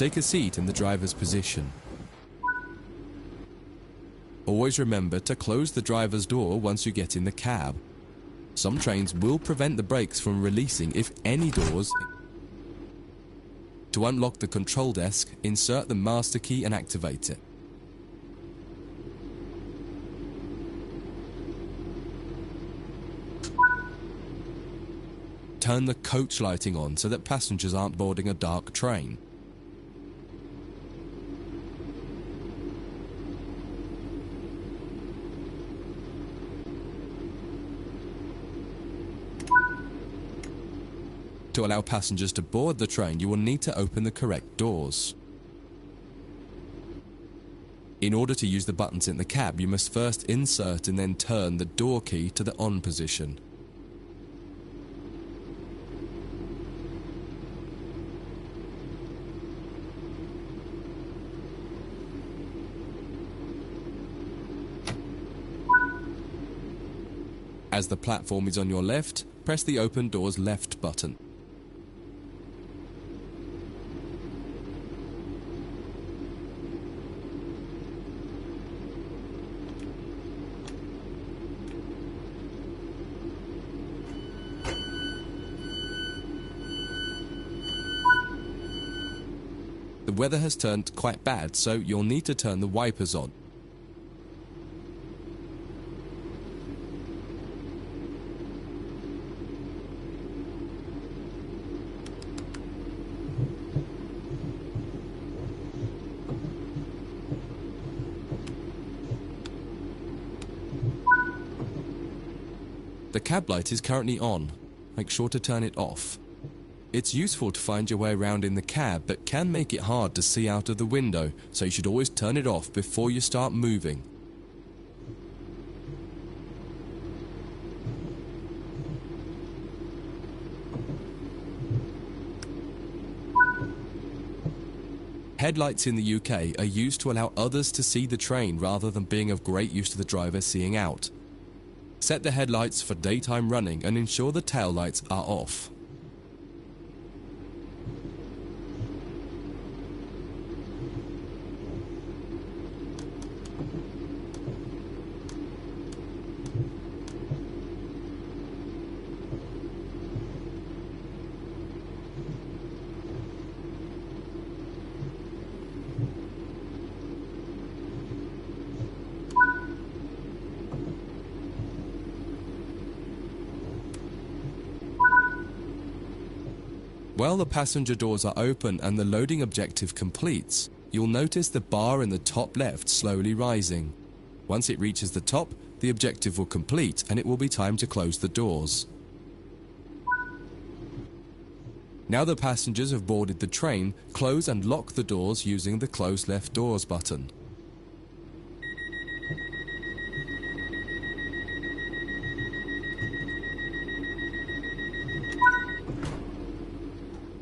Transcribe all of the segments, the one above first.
Take a seat in the driver's position. Always remember to close the driver's door once you get in the cab. Some trains will prevent the brakes from releasing if any doors. To unlock the control desk, insert the master key and activate it. Turn the coach lighting on so that passengers aren't boarding a dark train. To allow passengers to board the train, you will need to open the correct doors. In order to use the buttons in the cab, you must first insert and then turn the door key to the on position. As the platform is on your left, press the open doors left button. The weather has turned quite bad, so you'll need to turn the wipers on. The cab light is currently on. Make sure to turn it off. It's useful to find your way around in the cab, but can make it hard to see out of the window, so you should always turn it off before you start moving. Headlights in the UK are used to allow others to see the train rather than being of great use to the driver seeing out. Set the headlights for daytime running and ensure the tail lights are off. While the passenger doors are open and the loading objective completes, you'll notice the bar in the top left slowly rising. Once it reaches the top, the objective will complete and it will be time to close the doors. Now the passengers have boarded the train, close and lock the doors using the close left doors button.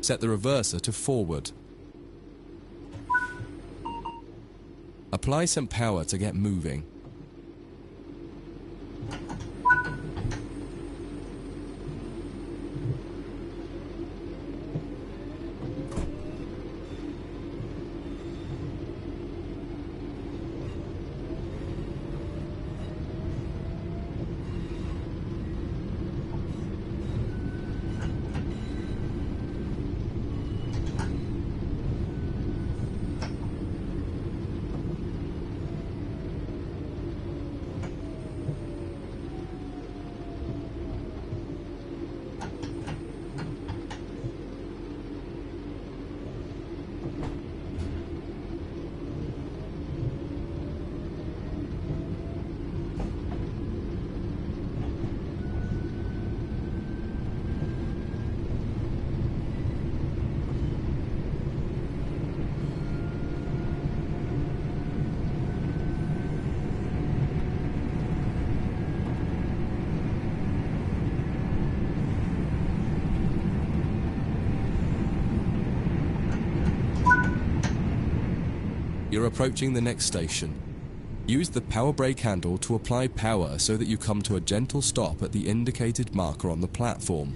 Set the reverser to forward. Apply some power to get moving. You're approaching the next station. Use the power brake handle to apply power so that you come to a gentle stop at the indicated marker on the platform.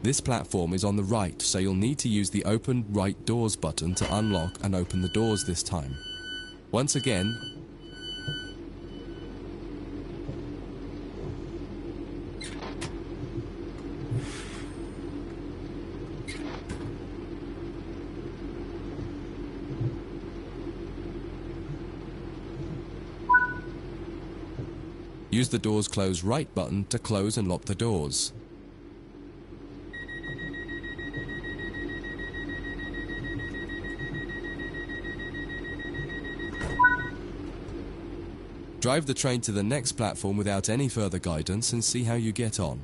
This platform is on the right, so you'll need to use the Open Right Doors button to unlock and open the doors this time. Once again, use the Doors Close Right button to close and lock the doors. Drive the train to the next platform without any further guidance and see how you get on.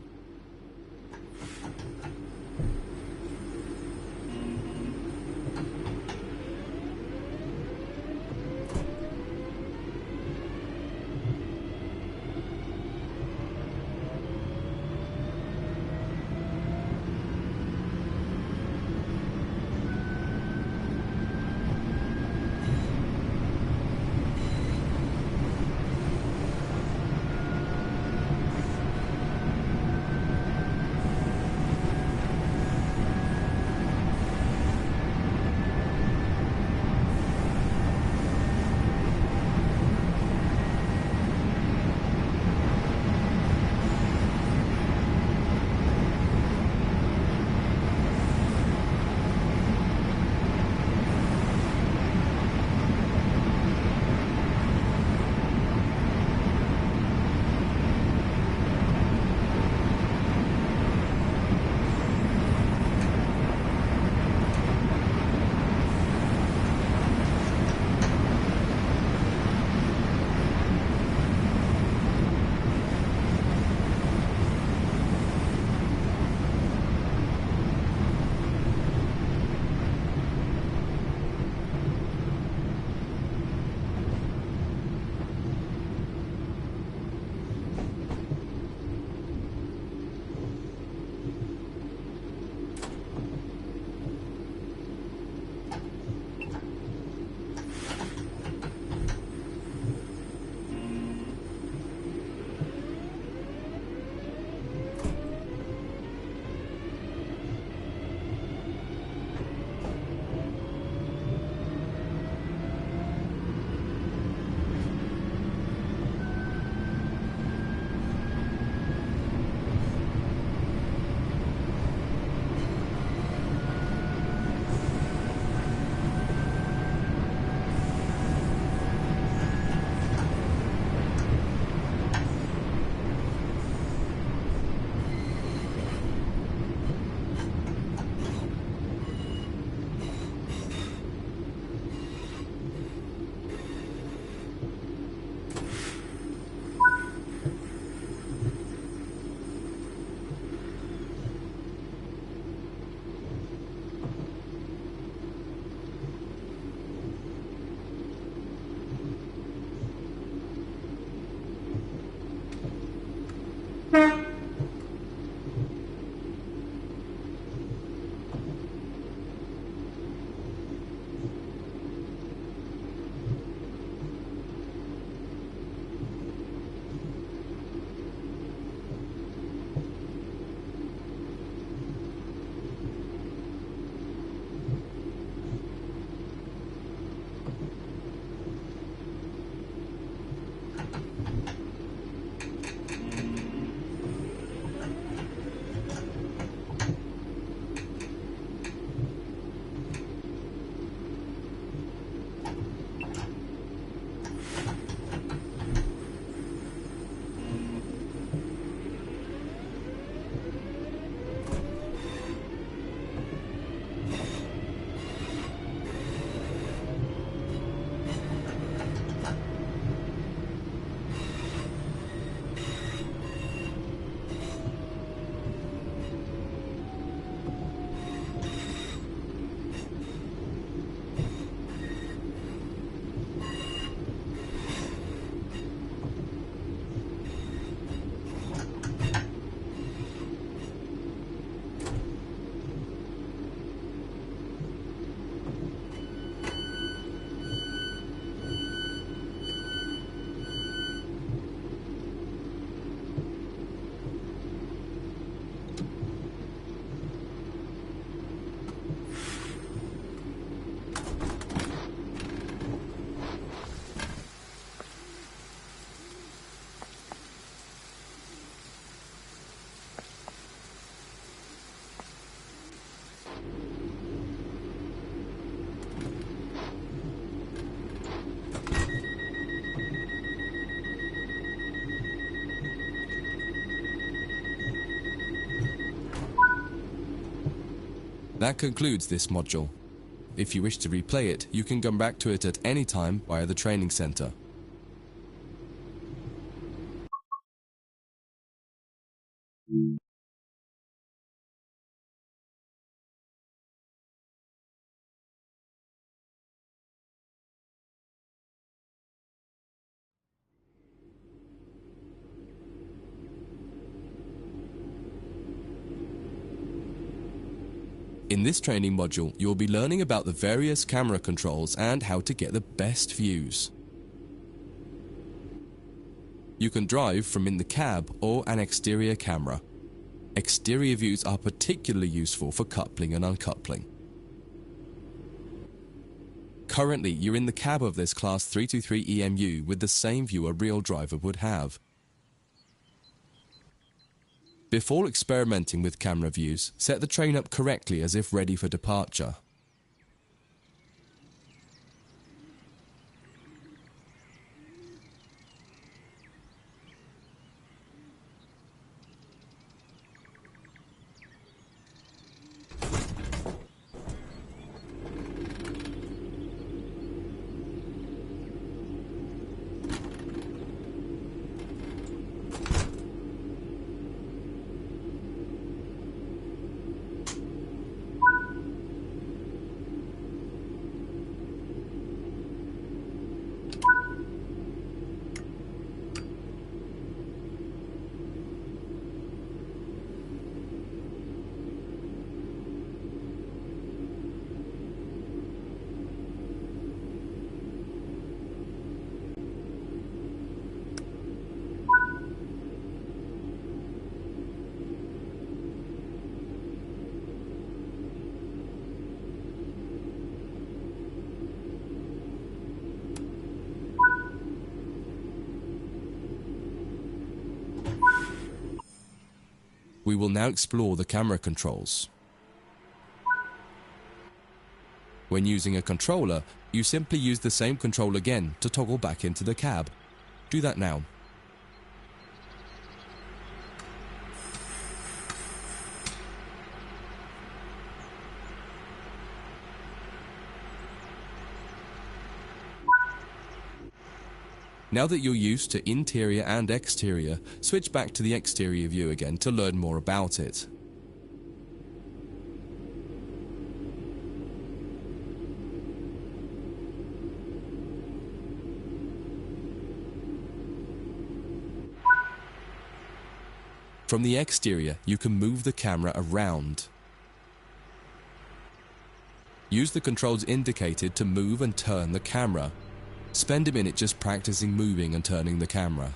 That concludes this module. If you wish to replay it, you can come back to it at any time via the training center. In this training module, you'll be learning about the various camera controls and how to get the best views. You can drive from in the cab or an exterior camera. Exterior views are particularly useful for coupling and uncoupling. Currently, you're in the cab of this Class 323 EMU with the same view a real driver would have. Before experimenting with camera views, set the train up correctly as if ready for departure. We will now explore the camera controls. When using a controller, you simply use the same control again to toggle back into the cab. Do that now. Now that you're used to interior and exterior, switch back to the exterior view again to learn more about it. From the exterior, you can move the camera around. Use the controls indicated to move and turn the camera. Spend a minute just practicing moving and turning the camera.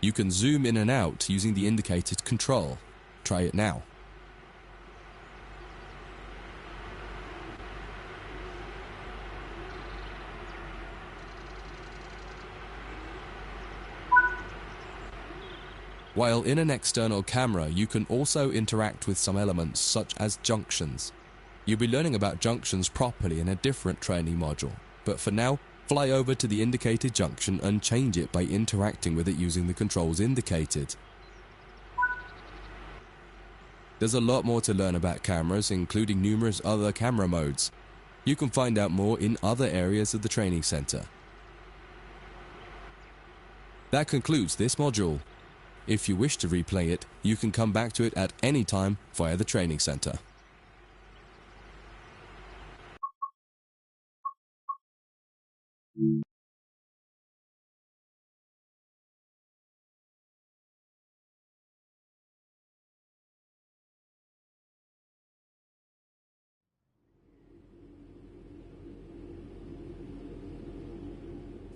You can zoom in and out using the indicated control. Try it now. While in an external camera, you can also interact with some elements such as junctions. You'll be learning about junctions properly in a different training module, but for now, fly over to the indicated junction and change it by interacting with it using the controls indicated. There's a lot more to learn about cameras, including numerous other camera modes. You can find out more in other areas of the training center. That concludes this module. If you wish to replay it, you can come back to it at any time via the training center.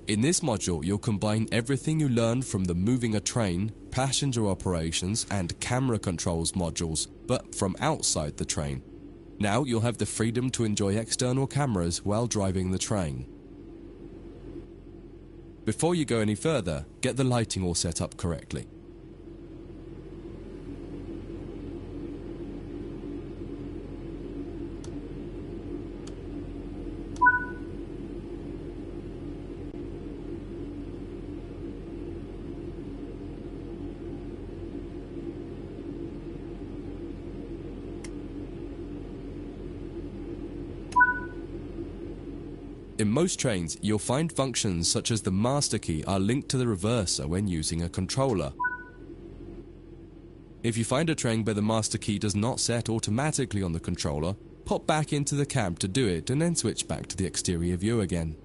In this module, you'll combine everything you learned from the moving a train, passenger operations, and camera controls modules, but from outside the train. Now you'll have the freedom to enjoy external cameras while driving the train. Before you go any further, get the lighting all set up correctly. In most trains, you'll find functions such as the master key are linked to the reverser when using a controller. If you find a train where the master key does not set automatically on the controller, pop back into the cab to do it and then switch back to the exterior view again.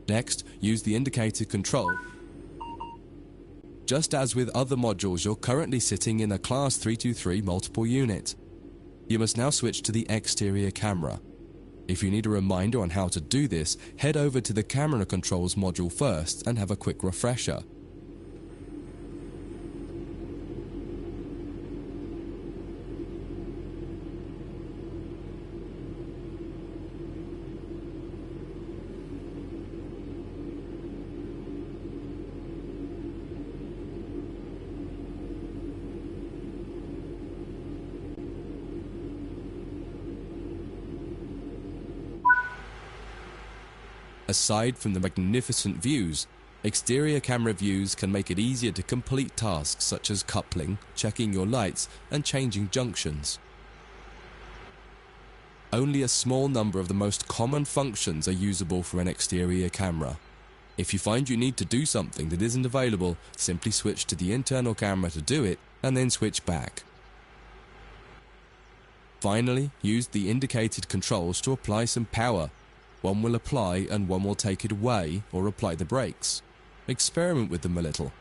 Next, use the indicated control. Just as with other modules, you're currently sitting in a Class 323 multiple unit. You must now switch to the exterior camera. If you need a reminder on how to do this, head over to the camera controls module first and have a quick refresher. Aside from the magnificent views, exterior camera views can make it easier to complete tasks such as coupling, checking your lights, and changing junctions. Only a small number of the most common functions are usable for an exterior camera. If you find you need to do something that isn't available, simply switch to the internal camera to do it, and then switch back. Finally, use the indicated controls to apply some power. One will apply and one will take it away or apply the brakes. Experiment with them a little.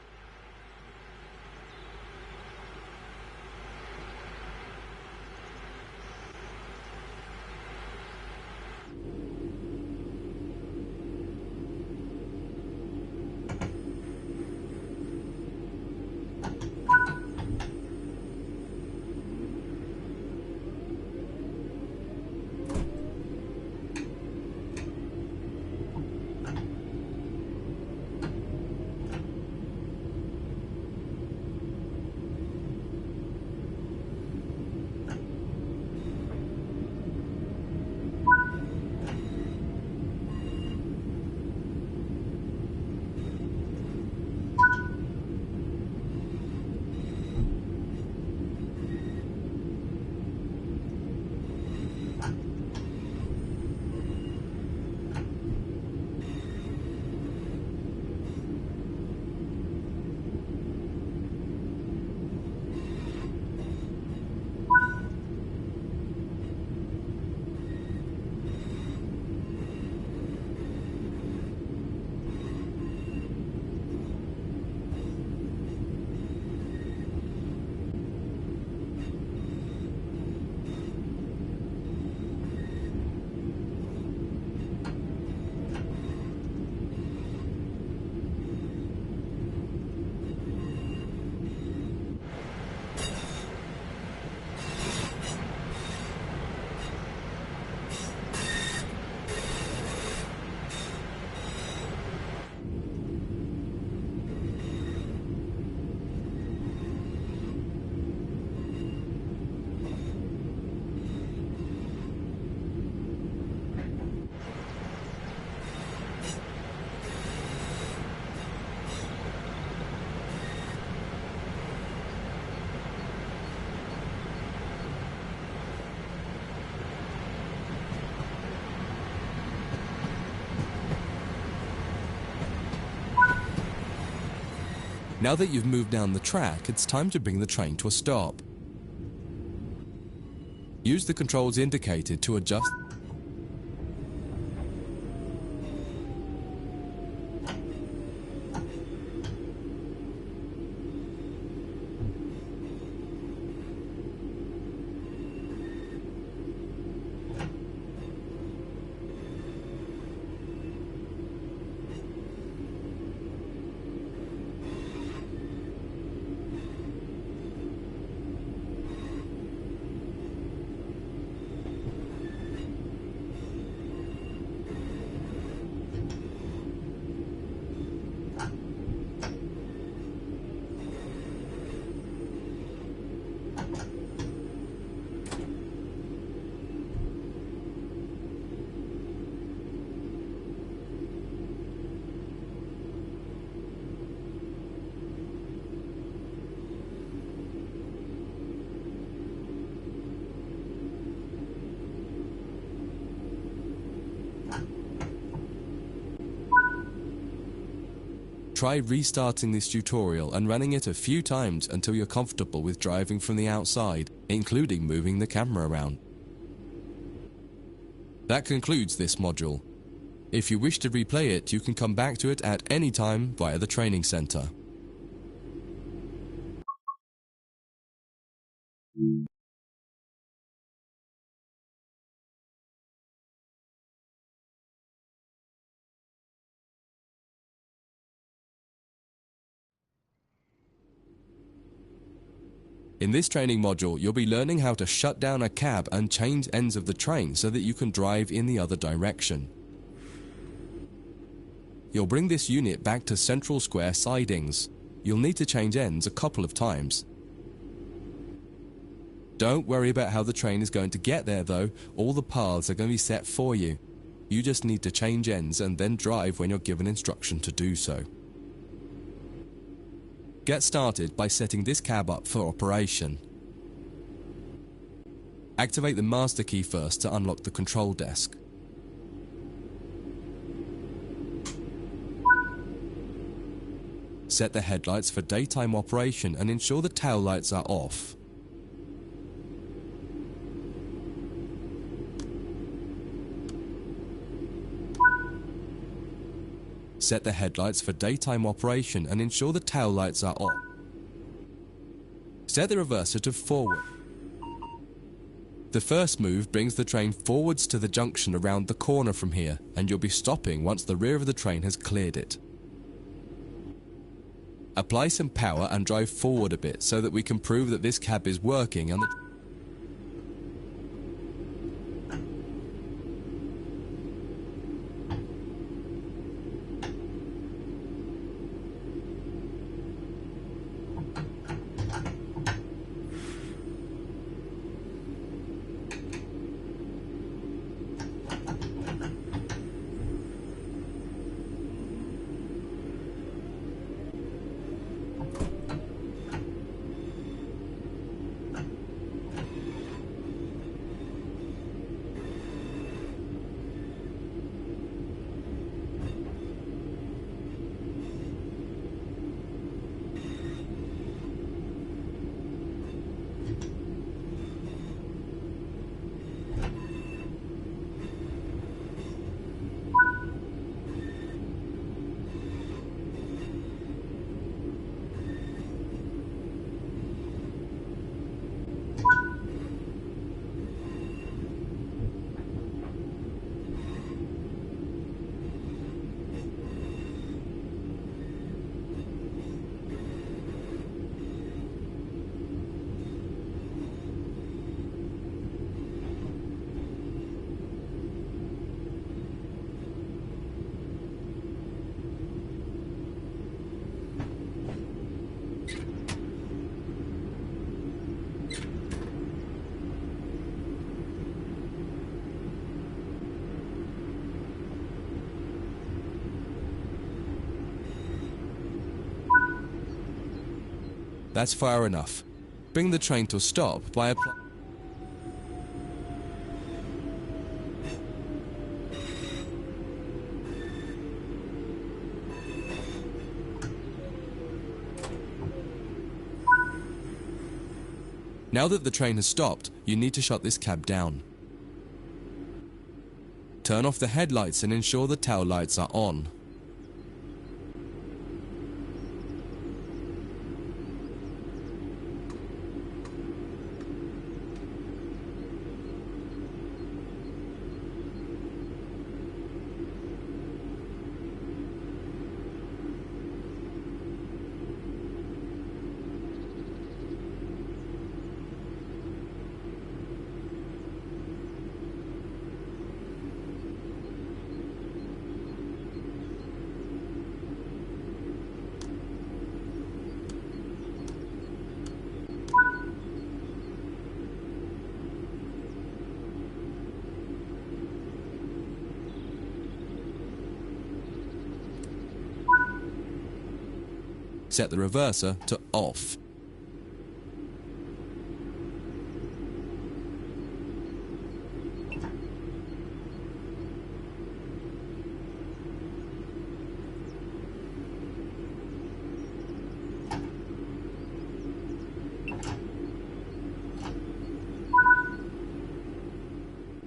Now that you've moved down the track, it's time to bring the train to a stop. Use the controls indicated to adjust Try restarting this tutorial and running it a few times until you're comfortable with driving from the outside, including moving the camera around. That concludes this module. If you wish to replay it, you can come back to it at any time via the training center. In this training module, you'll be learning how to shut down a cab and change ends of the train so that you can drive in the other direction. You'll bring this unit back to central square sidings. You'll need to change ends a couple of times. Don't worry about how the train is going to get there though, all the paths are going to be set for you. You just need to change ends and then drive when you're given instruction to do so. Get started by setting this cab up for operation. Activate the master key first to unlock the control desk. Set the headlights for daytime operation and ensure the tail lights are off. Set the headlights for daytime operation and ensure the tail lights are off. Set the reverser to forward. The first move brings the train forwards to the junction around the corner from here, and you'll be stopping once the rear of the train has cleared it. Apply some power and drive forward a bit so that we can prove that this cab is working and the That's far enough. Bring the train to a stop by applying. Now that the train has stopped, you need to shut this cab down. Turn off the headlights and ensure the tail lights are on. Set the reverser to off.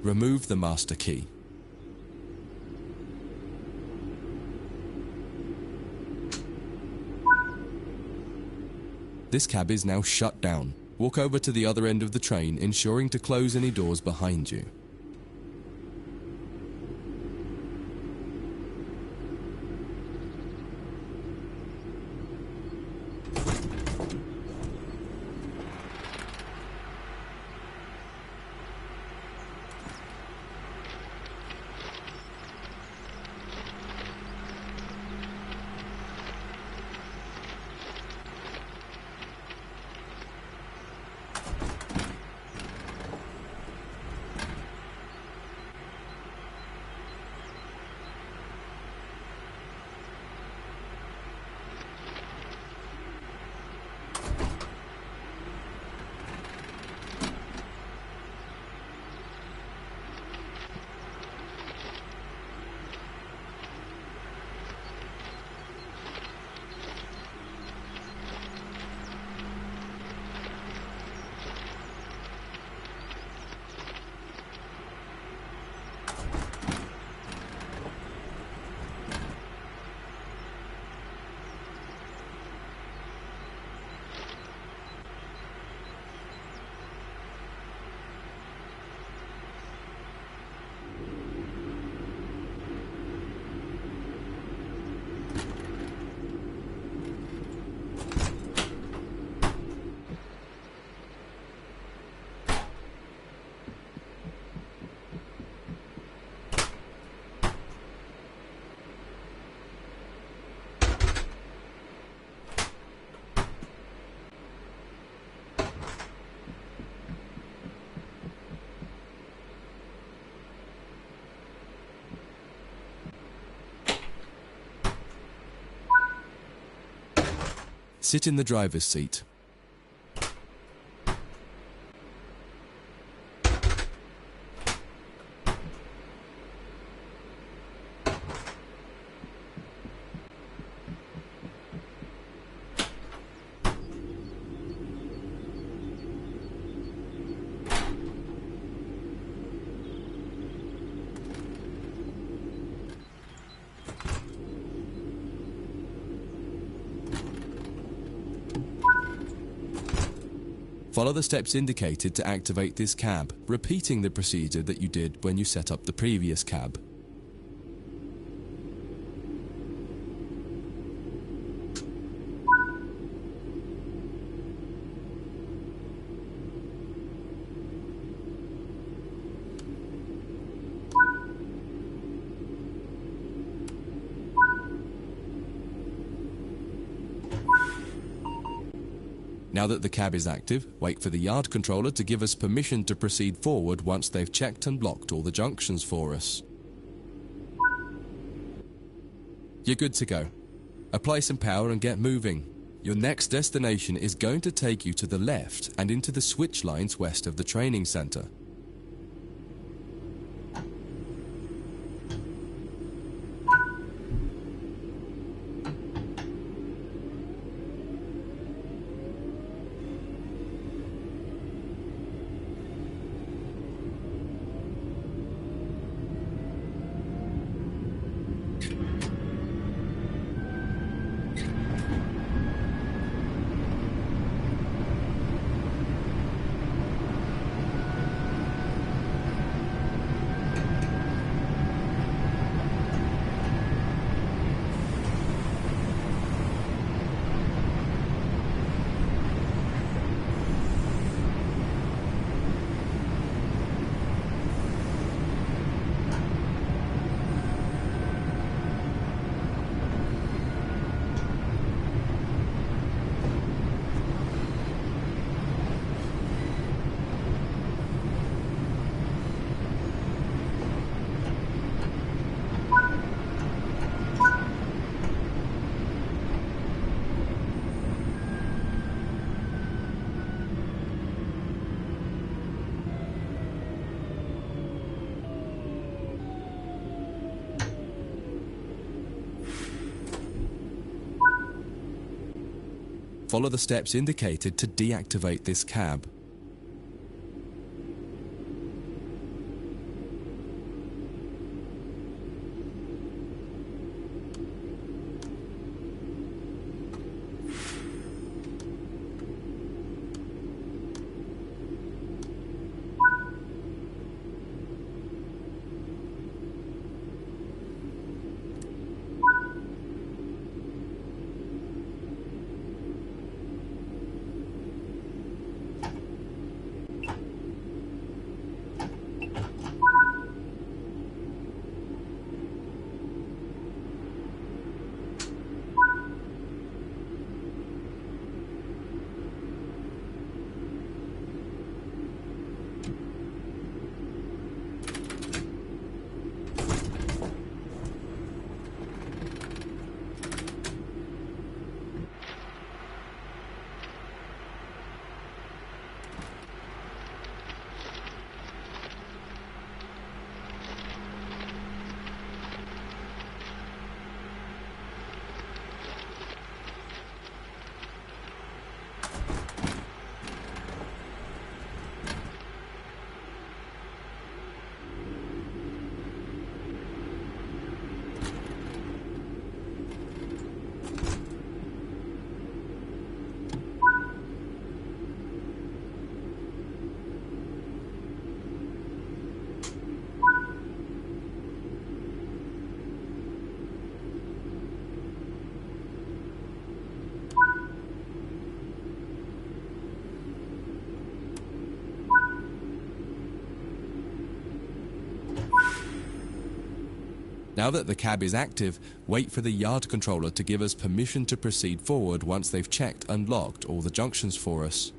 remove the master key. This cab is now shut down. Walk over to the other end of the train, ensuring to close any doors behind you. Sit in the driver's seat. Follow the steps indicated to activate this cab, repeating the procedure that you did when you set up the previous cab. Now that the cab is active, wait for the yard controller to give us permission to proceed forward once they've checked and blocked all the junctions for us. You're good to go. Apply some power and get moving. Your next destination is going to take you to the left and into the switch lines west of the training center. Follow the steps indicated to deactivate this cab. Now that the cab is active, wait for the yard controller to give us permission to proceed forward once they've checked and locked all the junctions for us.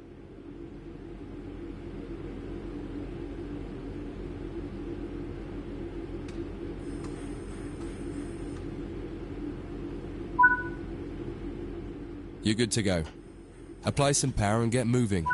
You're good to go. Apply some power and get moving.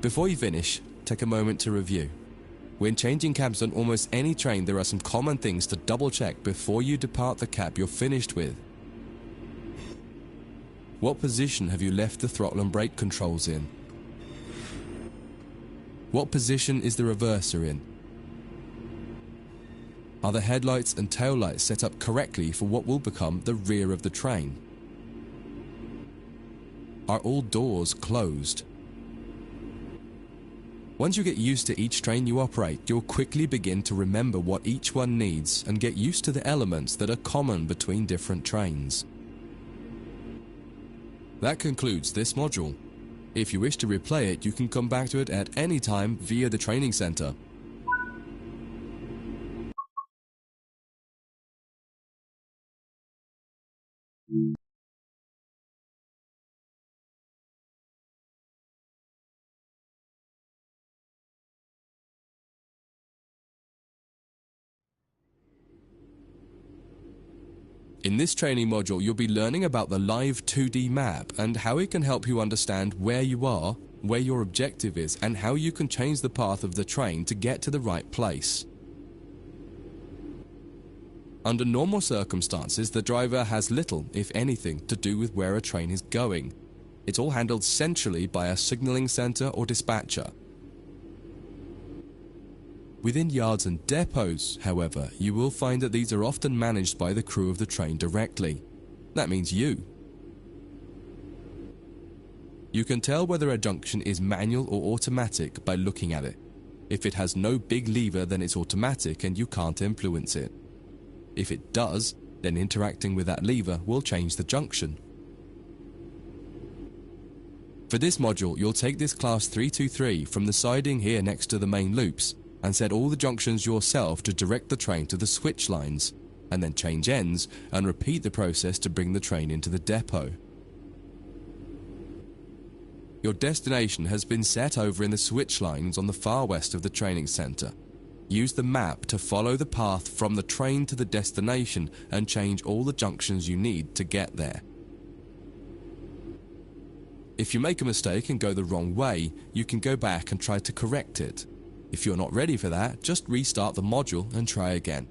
Before you finish, take a moment to review. When changing cabs on almost any train, there are some common things to double check before you depart the cab you're finished with. What position have you left the throttle and brake controls in? What position is the reverser in? Are the headlights and taillights set up correctly for what will become the rear of the train? Are all doors closed? Once you get used to each train you operate, you'll quickly begin to remember what each one needs and get used to the elements that are common between different trains. That concludes this module. If you wish to replay it, you can come back to it at any time via the training center. In this training module, you'll be learning about the live 2D map and how it can help you understand where you are, where your objective is, and how you can change the path of the train to get to the right place. Under normal circumstances, the driver has little, if anything, to do with where a train is going. It's all handled centrally by a signaling center or dispatcher. Within yards and depots, however, you will find that these are often managed by the crew of the train directly. That means you. You can tell whether a junction is manual or automatic by looking at it. If it has no big lever, then it's automatic and you can't influence it. If it does, then interacting with that lever will change the junction. For this module, you'll take this class 323 from the siding here next to the main loops and set all the junctions yourself to direct the train to the switch lines, and then change ends and repeat the process to bring the train into the depot. Your destination has been set over in the switch lines on the far west of the training center. Use the map to follow the path from the train to the destination and change all the junctions you need to get there. If you make a mistake and go the wrong way, you can go back and try to correct it. If you're not ready for that, just restart the module and try again.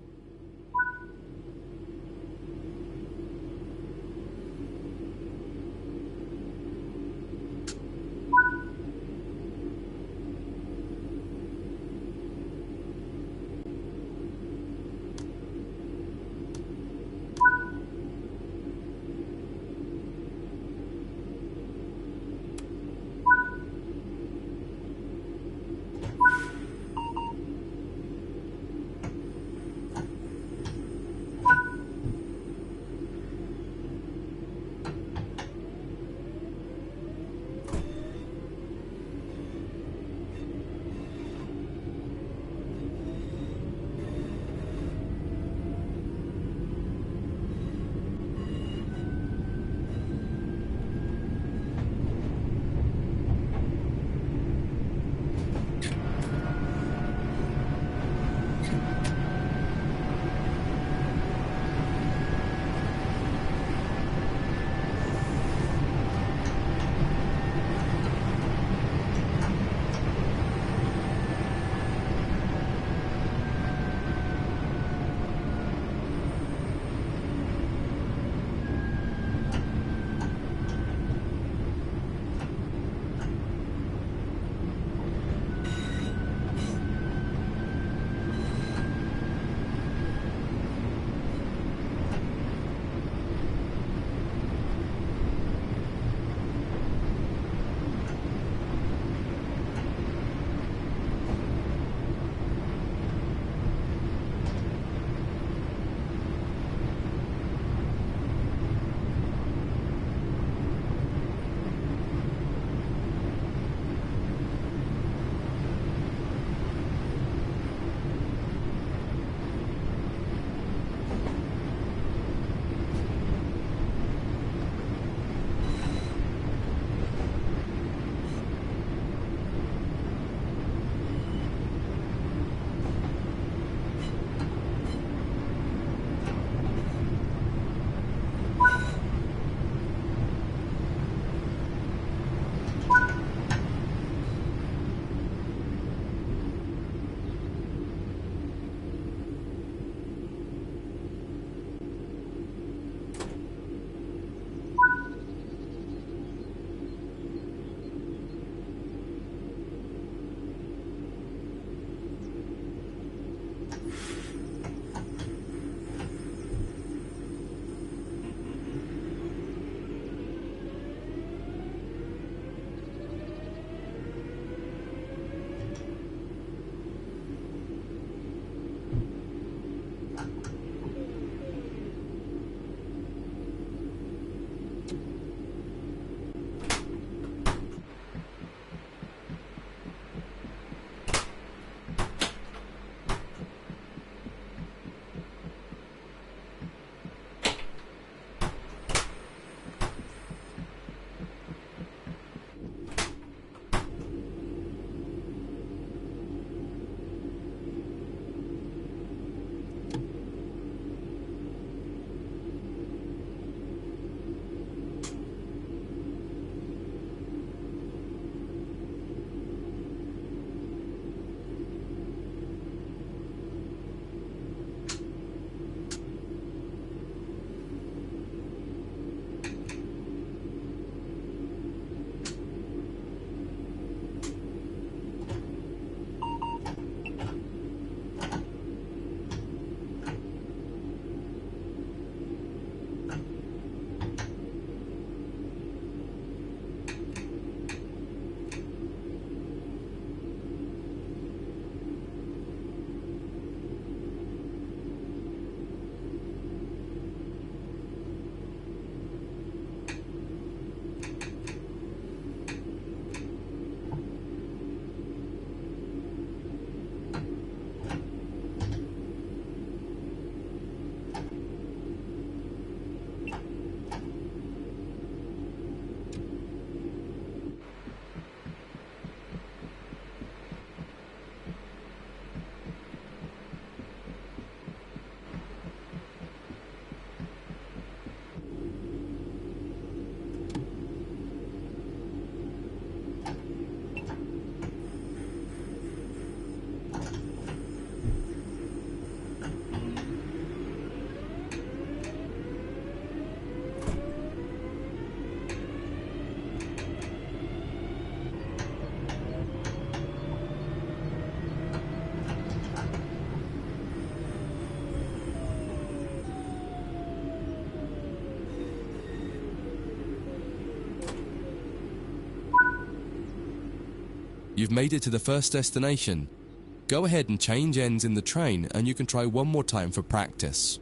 You've made it to the first destination. Go ahead and change ends in the train and you can try one more time for practice.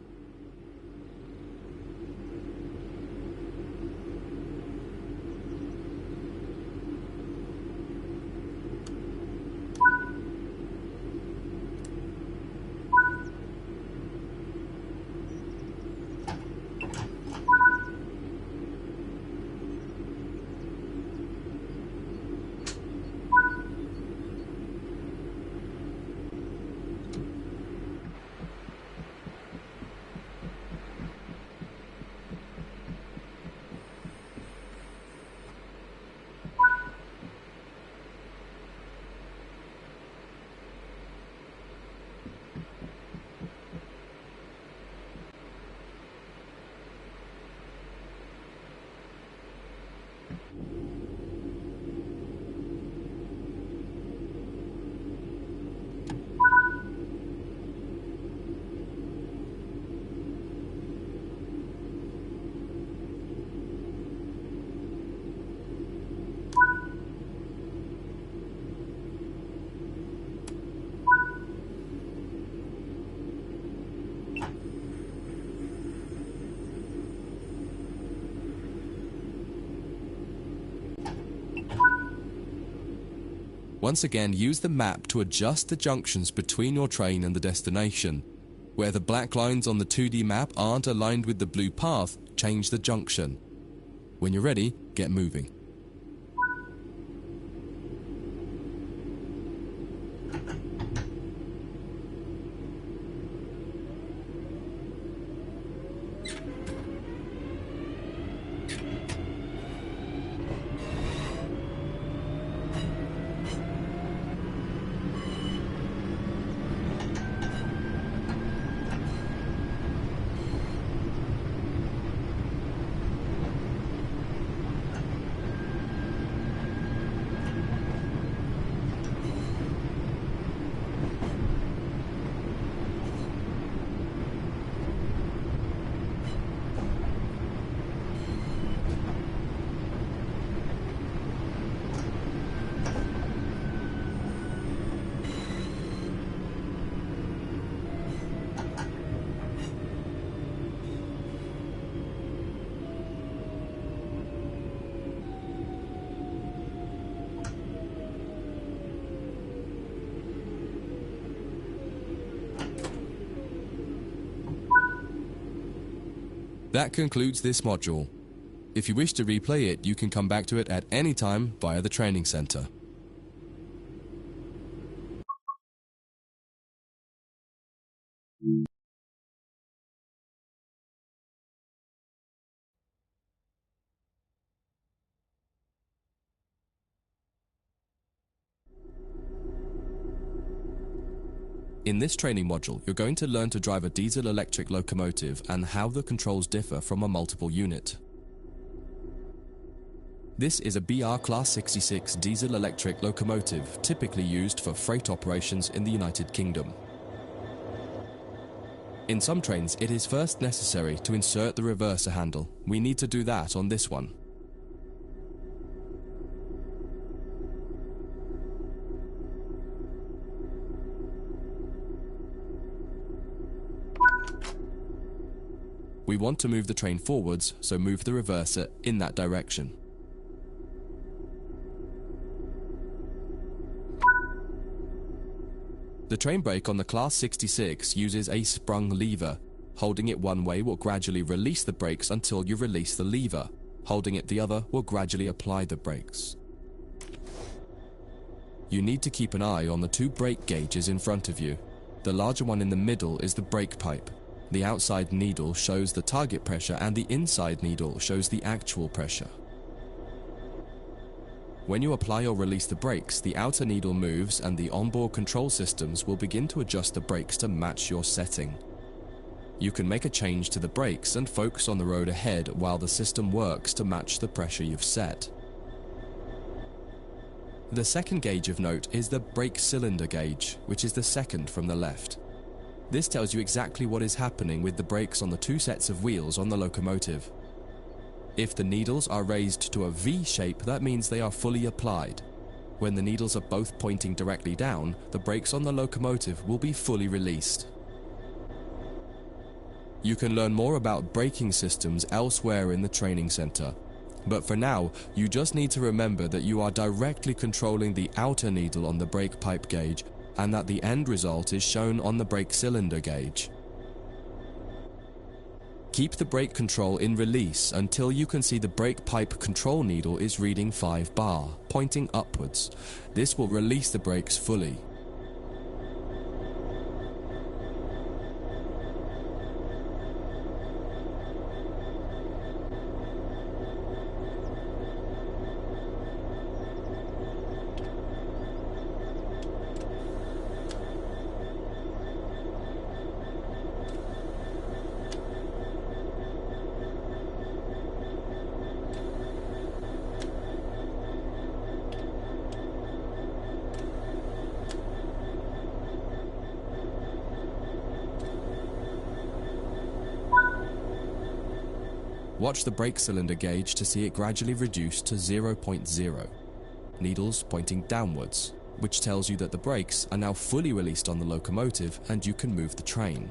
Once again, use the map to adjust the junctions between your train and the destination. Where the black lines on the 2D map aren't aligned with the blue path, change the junction. When you're ready, get moving. That concludes this module. If you wish to replay it, you can come back to it at any time via the training center. In this training module, you're going to learn to drive a diesel-electric locomotive and how the controls differ from a multiple unit. This is a BR Class 66 diesel-electric locomotive typically used for freight operations in the United Kingdom. In some trains, it is first necessary to insert the reverser handle. We need to do that on this one. We want to move the train forwards, so move the reverser in that direction. The train brake on the Class 66 uses a sprung lever. Holding it one way will gradually release the brakes until you release the lever. Holding it the other will gradually apply the brakes. You need to keep an eye on the two brake gauges in front of you. The larger one in the middle is the brake pipe. The outside needle shows the target pressure and the inside needle shows the actual pressure. When you apply or release the brakes, the outer needle moves and the onboard control systems will begin to adjust the brakes to match your setting. You can make a change to the brakes and focus on the road ahead while the system works to match the pressure you've set. The second gauge of note is the brake cylinder gauge, which is the second from the left. This tells you exactly what is happening with the brakes on the two sets of wheels on the locomotive. If the needles are raised to a V shape, that means they are fully applied. When the needles are both pointing directly down, the brakes on the locomotive will be fully released. You can learn more about braking systems elsewhere in the training center. But for now, you just need to remember that you are directly controlling the outer needle on the brake pipe gauge and that the end result is shown on the brake cylinder gauge. Keep the brake control in release until you can see the brake pipe control needle is reading 5 bar, pointing upwards. This will release the brakes fully. Watch the brake cylinder gauge to see it gradually reduce to 0.0, needles pointing downwards, which tells you that the brakes are now fully released on the locomotive and you can move the train.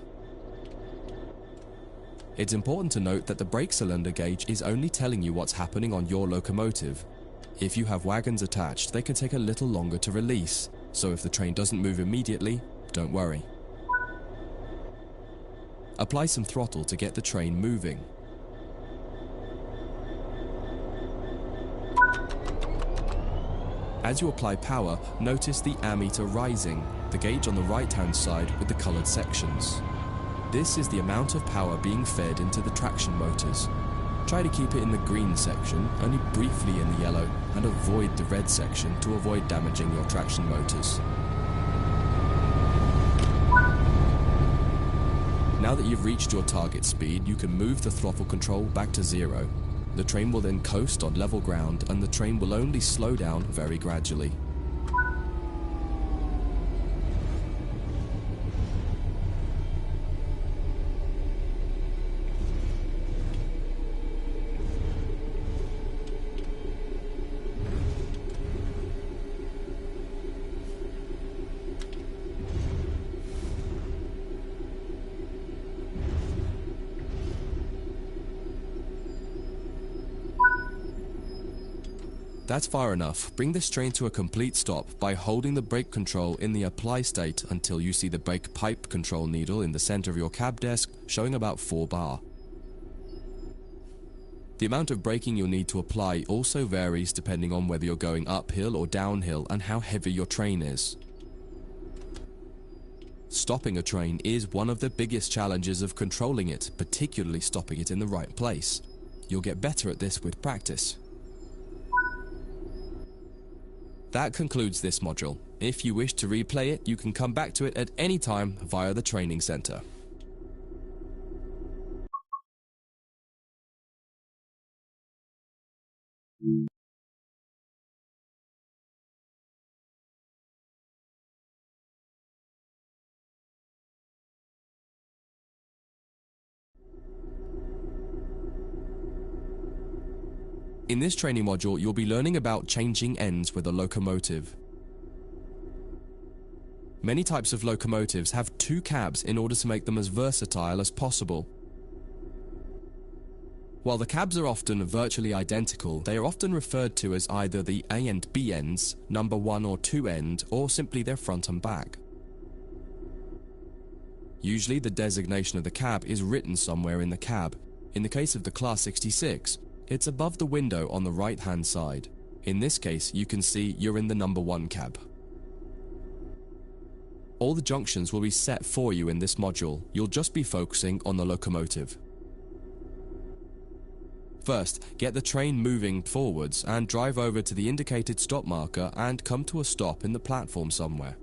It's important to note that the brake cylinder gauge is only telling you what's happening on your locomotive. If you have wagons attached, they can take a little longer to release, so if the train doesn't move immediately, don't worry. Apply some throttle to get the train moving. As you apply power, notice the ammeter rising, the gauge on the right-hand side with the coloured sections. This is the amount of power being fed into the traction motors. Try to keep it in the green section, only briefly in the yellow, and avoid the red section to avoid damaging your traction motors. Now that you've reached your target speed, you can move the throttle control back to 0. The train will then coast on level ground and the train will only slow down very gradually. That's far enough. Bring this train to a complete stop by holding the brake control in the apply state until you see the brake pipe control needle in the center of your cab desk showing about 4 bar. The amount of braking you'll need to apply also varies depending on whether you're going uphill or downhill and how heavy your train is. Stopping a train is one of the biggest challenges of controlling it, particularly stopping it in the right place. You'll get better at this with practice. That concludes this module. If you wish to replay it, you can come back to it at any time via the training center. In this training module, you'll be learning about changing ends with a locomotive. Many types of locomotives have 2 cabs in order to make them as versatile as possible. While the cabs are often virtually identical, they are often referred to as either the A and B ends, number 1 or 2 end, or simply their front and back. Usually the designation of the cab is written somewhere in the cab. In the case of the Class 66, it's above the window on the right-hand side. In this case, you can see you're in the number 1 cab. All the junctions will be set for you in this module. You'll just be focusing on the locomotive. First, get the train moving forwards and drive over to the indicated stop marker and come to a stop in the platform somewhere.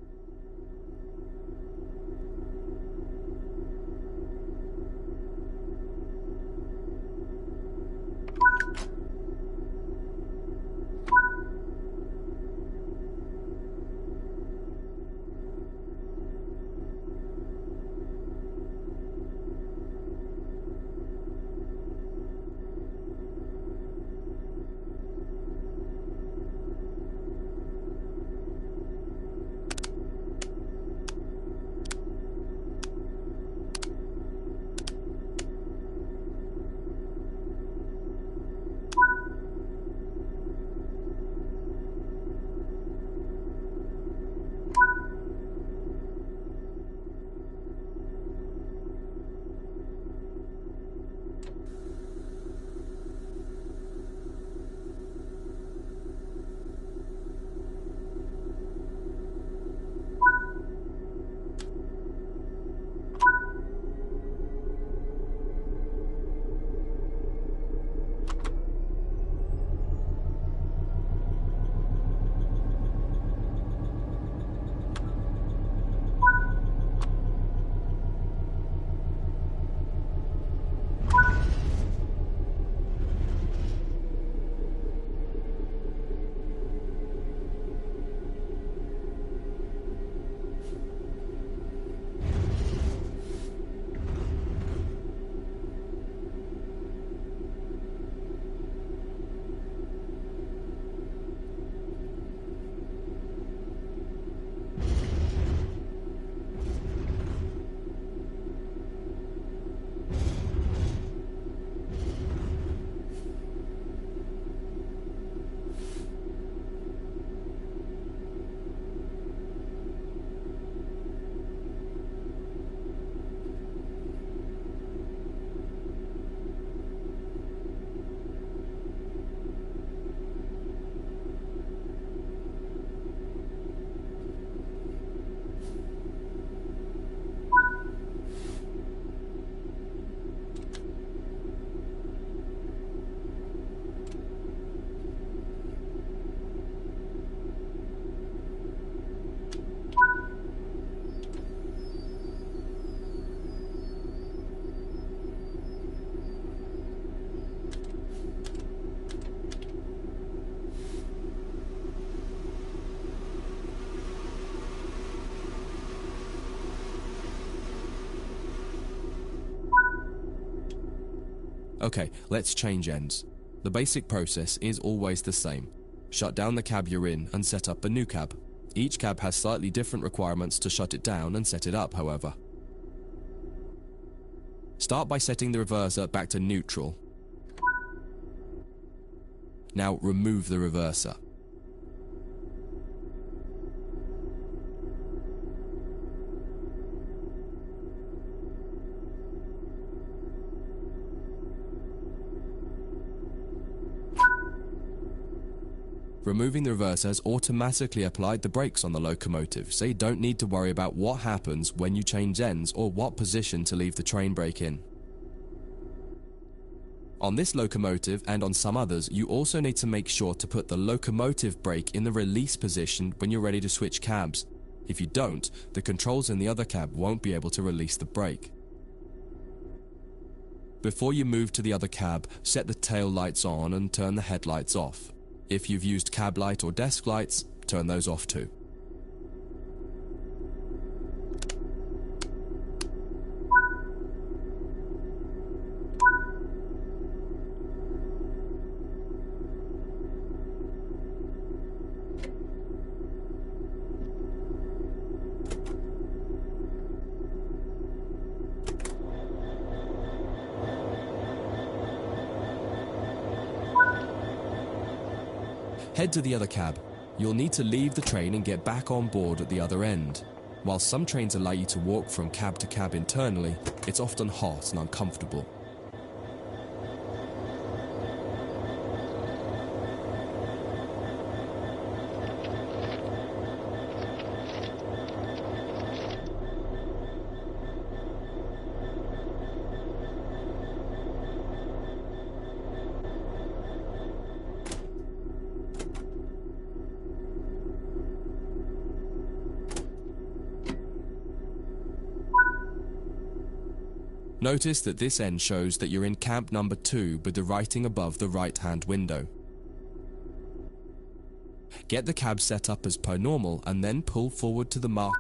Okay, let's change ends. The basic process is always the same. Shut down the cab you're in and set up a new cab. Each cab has slightly different requirements to shut it down and set it up, however. Start by setting the reverser back to neutral. Now remove the reverser. Removing the reverser has automatically applied the brakes on the locomotive, so you don't need to worry about what happens when you change ends or what position to leave the train brake in. On this locomotive and on some others, you also need to make sure to put the locomotive brake in the release position when you're ready to switch cabs. If you don't, the controls in the other cab won't be able to release the brake. Before you move to the other cab, set the tail lights on and turn the headlights off. If you've used cab light or desk lights, turn those off too. Head to the other cab. You'll need to leave the train and get back on board at the other end. While some trains allow you to walk from cab to cab internally, it's often hot and uncomfortable. Notice that this end shows that you're in cab number 2 with the writing above the right-hand window. Get the cab set up as per normal and then pull forward to the mark.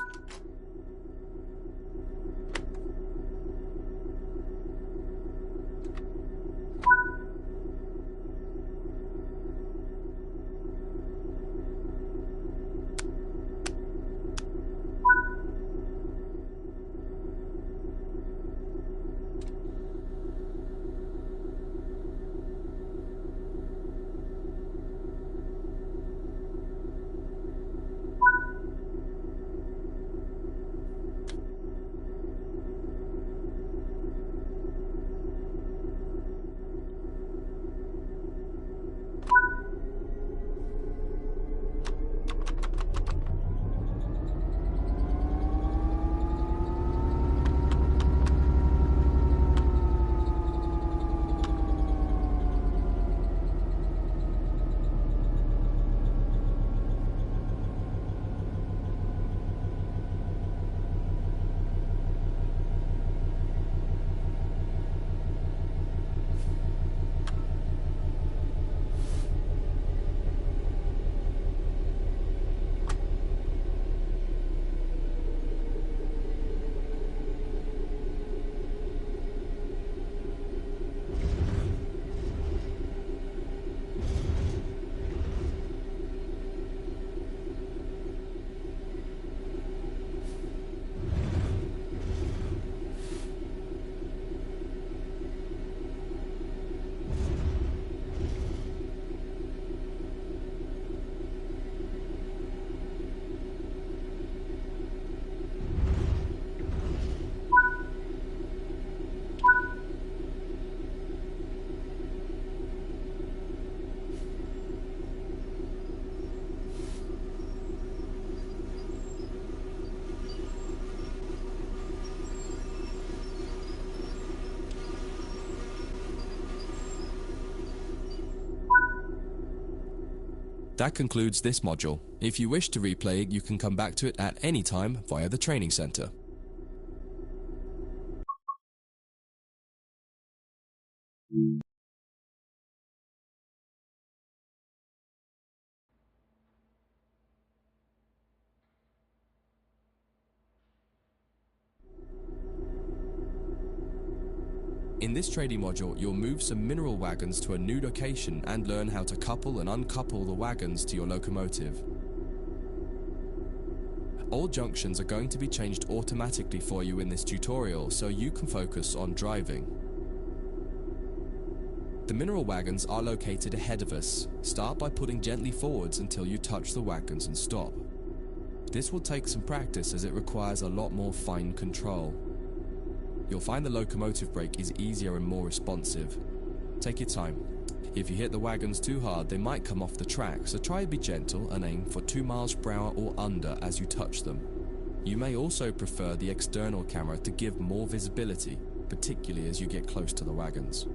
That concludes this module. If you wish to replay it, you can come back to it at any time via the training center. In In this training module, you'll move some mineral wagons to a new location and learn how to couple and uncouple the wagons to your locomotive. All junctions are going to be changed automatically for you in this tutorial, so you can focus on driving. The mineral wagons are located ahead of us. Start by pulling gently forwards until you touch the wagons and stop. This will take some practice as it requires a lot more fine control. You'll find the locomotive brake is easier and more responsive. Take your time. If you hit the wagons too hard, they might come off the track, so try to be gentle and aim for 2 miles per hour or under as you touch them. You may also prefer the external camera to give more visibility, particularly as you get close to the wagons.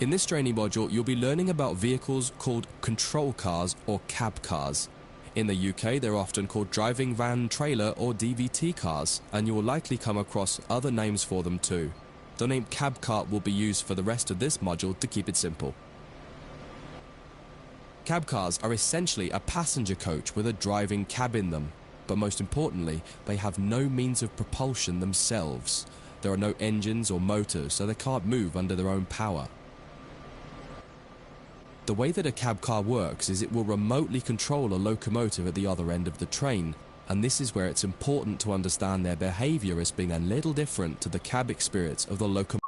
In this training module, you'll be learning about vehicles called control cars or cab cars. In the UK, they're often called driving van trailer or DVT cars, and you will likely come across other names for them too. The name cab car will be used for the rest of this module to keep it simple. Cab cars are essentially a passenger coach with a driving cab in them, but most importantly, they have no means of propulsion themselves. There are no engines or motors, so they can't move under their own power. The way that a cab car works is it will remotely control a locomotive at the other end of the train, and this is where it's important to understand their behavior as being a little different to the cab experience of the locomotive.